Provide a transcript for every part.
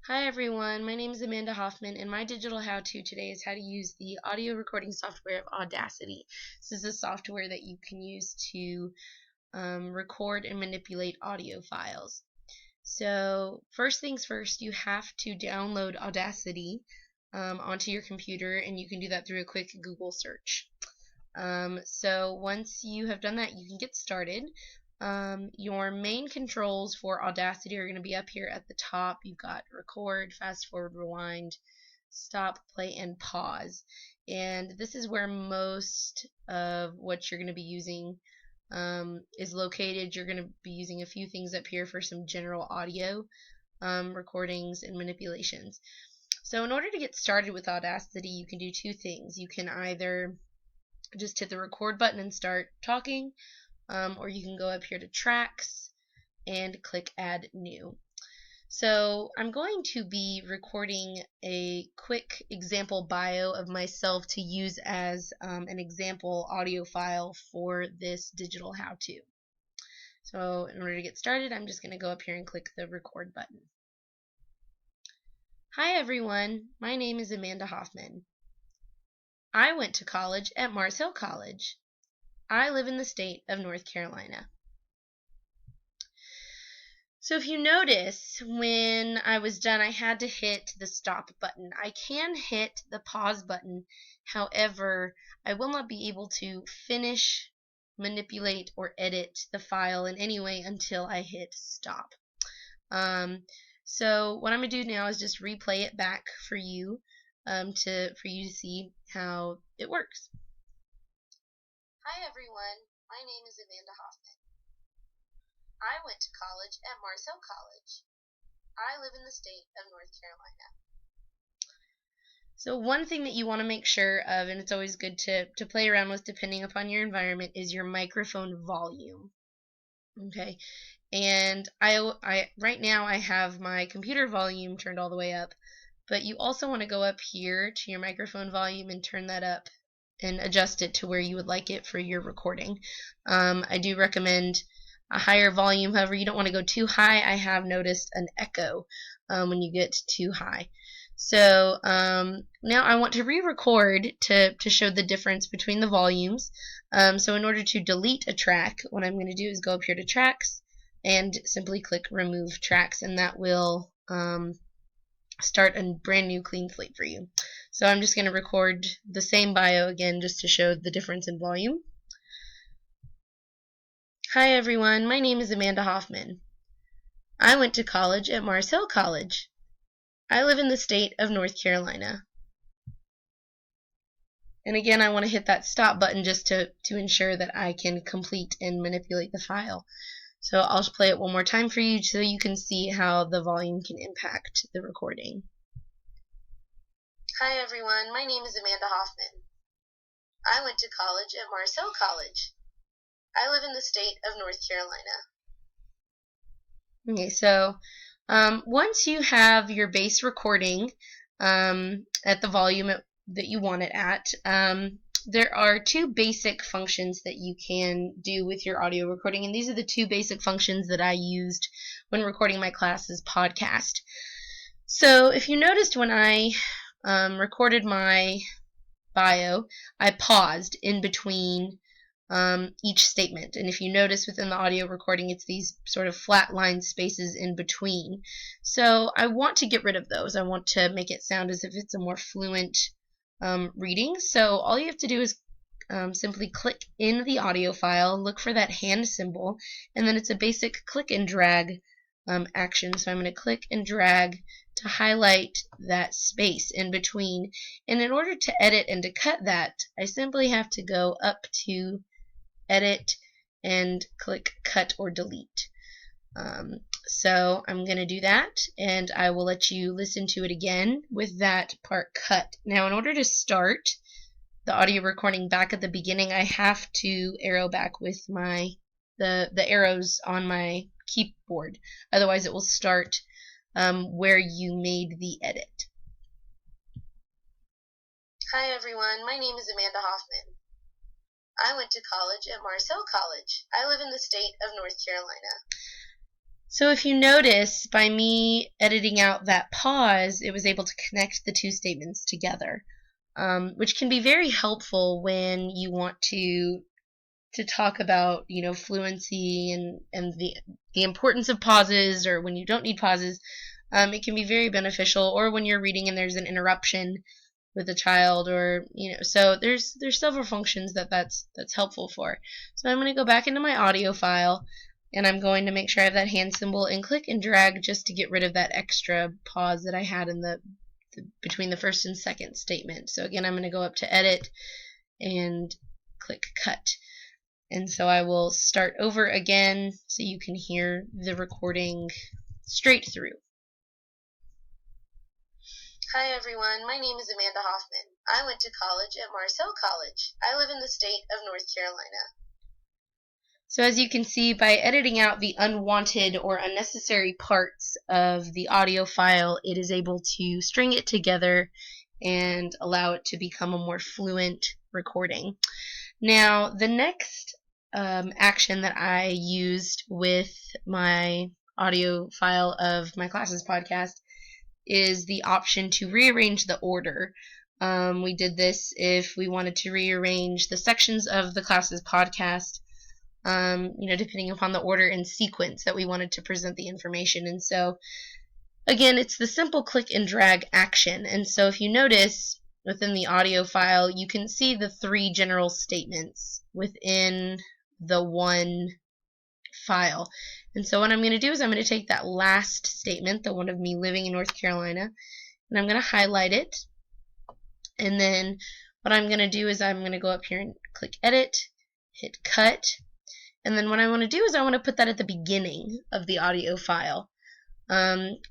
Hi everyone, my name is Amanda Hoffman, and my digital how-to today is how to use the audio recording software of Audacity. This is a software that you can use to record and manipulate audio files. So first things first, you have to download Audacity onto your computer, and you can do that through a quick Google search. So once you have done that, you can get started. Your main controls for Audacity are going to be up here at the top. You've got record, fast forward, rewind, stop, play, and pause. And this is where most of what you're going to be using is located. You're going to be using a few things up here for some general audio recordings and manipulations. So in order to get started with Audacity, you can do two things. You can either just hit the record button and start talking, or you can go up here to tracks and click add new. So I'm going to be recording a quick example bio of myself to use as an example audio file for this digital how-to. So in order to get started, I'm just going to go up here and click the record button. Hi everyone, my name is Amanda Hoffman. I went to college at Mars Hill College. I live in the state of North Carolina. So if you notice, when I was done, I had to hit the stop button. I can hit the pause button, however, I will not be able to finish, manipulate, or edit the file in any way until I hit stop. So what I'm going to do now is just replay it back for you for you to see how it works. Hi everyone, my name is Amanda Hoffman. I went to college at Mars Hill College. I live in the state of North Carolina. So one thing that you want to make sure of, and it's always good to play around with depending upon your environment, is your microphone volume. Okay, and I right now I have my computer volume turned all the way up, but you also want to go up here to your microphone volume and turn that up and adjust it to where you would like it for your recording. I do recommend a higher volume, however you don't want to go too high. I have noticed an echo when you get too high. So now I want to re-record to show the difference between the volumes. So in order to delete a track, what I'm going to do is go up here to tracks and simply click remove tracks, and that will start a brand new clean slate for you. So I'm just going to record the same bio again just to show the difference in volume. Hi everyone, my name is Amanda Hoffman. I went to college at Mars Hill College. I live in the state of North Carolina. And again, I want to hit that stop button just to ensure that I can complete and manipulate the file. So I'll just play it one more time for you so you can see how the volume can impact the recording. Hi everyone, my name is Amanda Hoffman. I went to college at Mars Hill College. I live in the state of North Carolina. Okay, so once you have your base recording at the volume that you want it at, there are two basic functions that you can do with your audio recording, and these are the two basic functions that I used when recording my class's podcast. So if you noticed when I recorded my bio, I paused in between each statement, and if you notice within the audio recording, it's these sort of flat line spaces in between. So I want to get rid of those. I want to make it sound as if it's a more fluent reading. So all you have to do is simply click in the audio file, look for that hand symbol, and then it's a basic click and drag action. So I'm going to click and drag to highlight that space in between. And in order to edit and to cut that, I simply have to go up to edit and click cut or delete. So I'm going to do that, and I will let you listen to it again with that part cut. Now in order to start the audio recording back at the beginning, I have to arrow back with the arrows on my keyboard. Otherwise it will start where you made the edit. Hi everyone, my name is Amanda Hoffman. I went to college at Mars Hill College. I live in the state of North Carolina. So if you notice, by me editing out that pause, it was able to connect the two statements together, which can be very helpful when you want to talk about, fluency and the importance of pauses, or when you don't need pauses. It can be very beneficial, or when you're reading and there's an interruption with a child, or so there's several functions that's helpful for. So I'm going to go back into my audio file, and I'm going to make sure I have that hand symbol and click and drag just to get rid of that extra pause that I had in the between the first and second statement. So again, I'm going to go up to edit and click cut. And so I will start over again so you can hear the recording straight through. Hi everyone, my name is Amanda Hoffman. I went to college at Marcel College. I live in the state of North Carolina. So as you can see, by editing out the unwanted or unnecessary parts of the audio file, it is able to string it together and allow it to become a more fluent recording. Now, the next action that I used with my audio file of my classes podcast is the option to rearrange the order. We did this if we wanted to rearrange the sections of the classes podcast, depending upon the order and sequence that we wanted to present the information. And so, again, it's the simple click and drag action. And so if you notice, within the audio file, you can see the three general statements within the one file. And so what I'm going to do is I'm going to take that last statement, the one of me living in North Carolina, and I'm going to highlight it. And then what I'm going to do is I'm going to go up here and click edit, hit cut. And then what I want to do is I want to put that at the beginning of the audio file,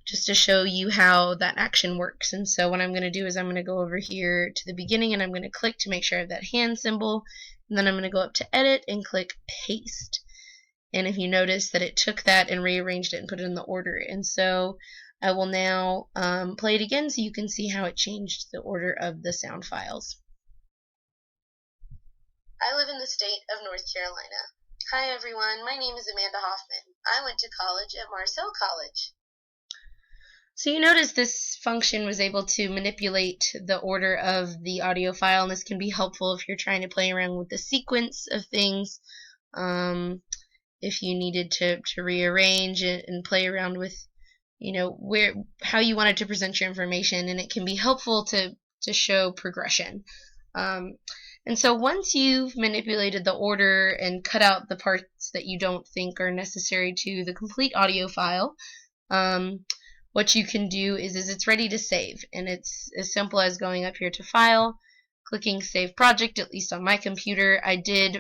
just to show you how that action works. And so what I'm going to do is I'm going to go over here to the beginning, and I'm going to click to make sure I have that hand symbol. And then I'm going to go up to edit and click paste. And if you notice that it took that and rearranged it and put it in the order. And so I will now play it again so you can see how it changed the order of the sound files. I live in the state of North Carolina. Hi everyone, my name is Amanda Hoffman. I went to college at Marcel College. So you notice this function was able to manipulate the order of the audio file, and this can be helpful if you're trying to play around with the sequence of things. If you needed to rearrange it and play around with, how you wanted to present your information, and it can be helpful to show progression. And so once you've manipulated the order and cut out the parts that you don't think are necessary to the complete audio file, what you can do is it's ready to save. And it's as simple as going up here to File, clicking Save Project, at least on my computer.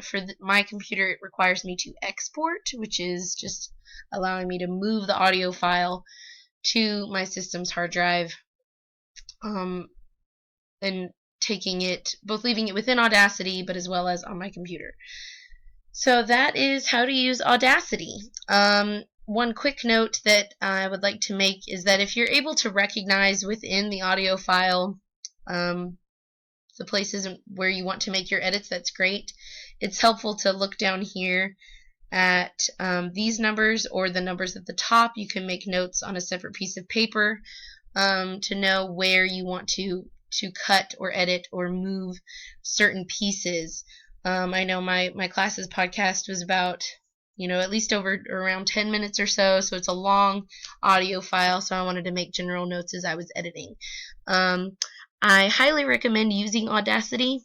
For my computer, it requires me to export, which is just allowing me to move the audio file to my system's hard drive, and leaving it within Audacity, but as well as on my computer. So that is how to use Audacity. One quick note that I would like to make is that if you're able to recognize within the audio file the places where you want to make your edits, that's great. It's helpful to look down here at these numbers or the numbers at the top. You can make notes on a separate piece of paper to know where you want to cut or edit or move certain pieces. I know my classes podcast was about at least around 10 minutes or so it's a long audio file, so I wanted to make general notes as I was editing. I highly recommend using Audacity.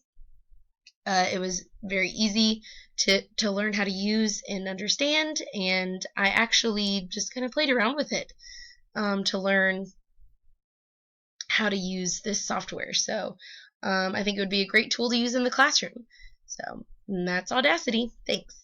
It was very easy to learn how to use and understand, and I actually just kind of played around with it to learn how to use this software. So I think it would be a great tool to use in the classroom. So that's Audacity. Thanks.